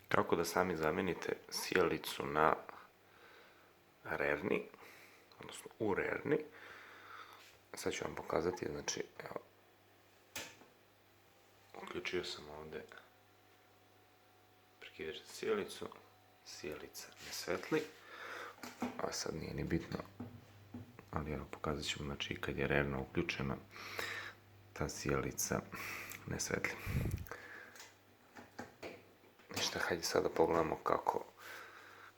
Kako da sami zamenite sijalicu na rerni, odnosno u rerni. Sad ću vam pokazati, znači, evo, uključio sam ovde prekidač za sijalicu, sijalica ne svetli, a sad nije ni bitno, ali evo pokazat ćemo, znači, kad je rerna uključena, ta sijalica ne svetli. Ništa, hajde sad da pogledamo kako,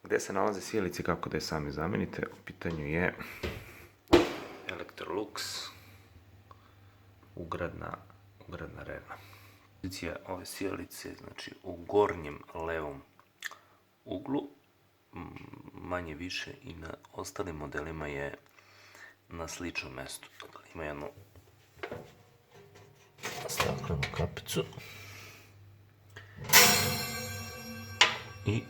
gde se nalaze sijalice i kako da je sami zamenite. U pitanju je Electrolux ugradna rerna. Pozicija ove sijalice, znači u gornjem levom uglu, manje više i na ostalim modelima je na sličnom mestu. Dakle, ima jednu staklenu kapicu i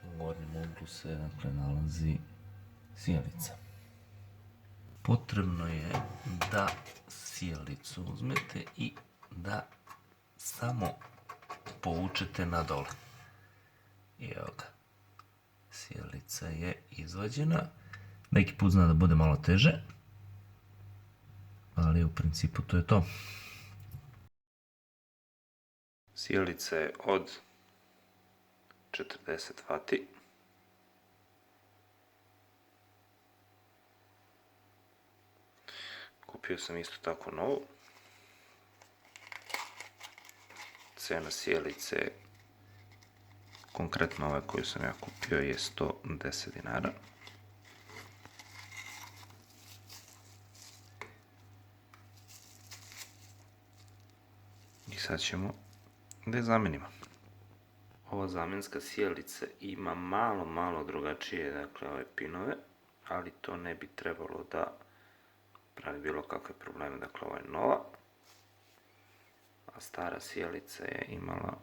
u gornjem uglu se, dakle, nalazi sijalica. Potrebno je da sijalicu uzmete i da samo povučete na dole. I evo ga, sijalica je izvađena. Neki put zna da bude malo teže, ali u principu to je to. Sijalica je od 40 W. Kupio sam isto tako novu. Cena sijalice, konkretno ova koju sam ja kupio, je 110 dinara. I sad ćemo da je zamenimo. Ova zamenska sijalica ima malo drugačije, dakle, ove pinove, ali to ne bi trebalo da pravi bilo kakve probleme. Dakle, ova je nova, a stara sijalica je imala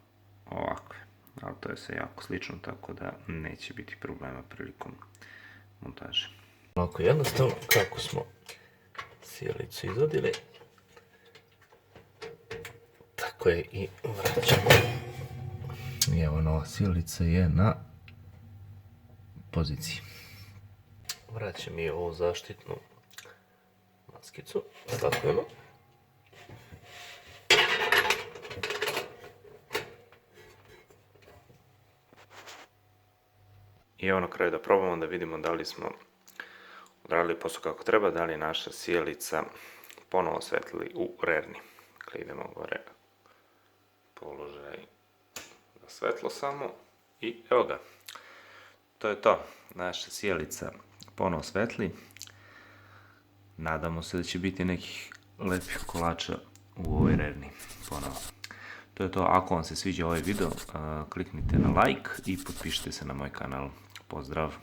ovakve, ali to je sve jako slično, tako da neće biti problema prilikom montaže. Ovako jednostavno, kako smo sijalicu izvadili, tako je i vraćamo. I evo, nova sijalica je na poziciji. Vraćam i ovu zaštitnu maskicu, staklenu. I evo na kraju da probamo da vidimo da li smo odradili posao kako treba, da li je naša sijalica ponovo svetlili u rerni. Dakle, idemo gore, položaj za svetlo samo i evo ga. To je to, naša sijalica ponovo svetli. Nadamo se da će biti nekih lepih kolača u ovoj rerni ponovo. To je to, ako vam se sviđa ovaj video, kliknite na like i potpišite se na moj kanal. Pozdrav!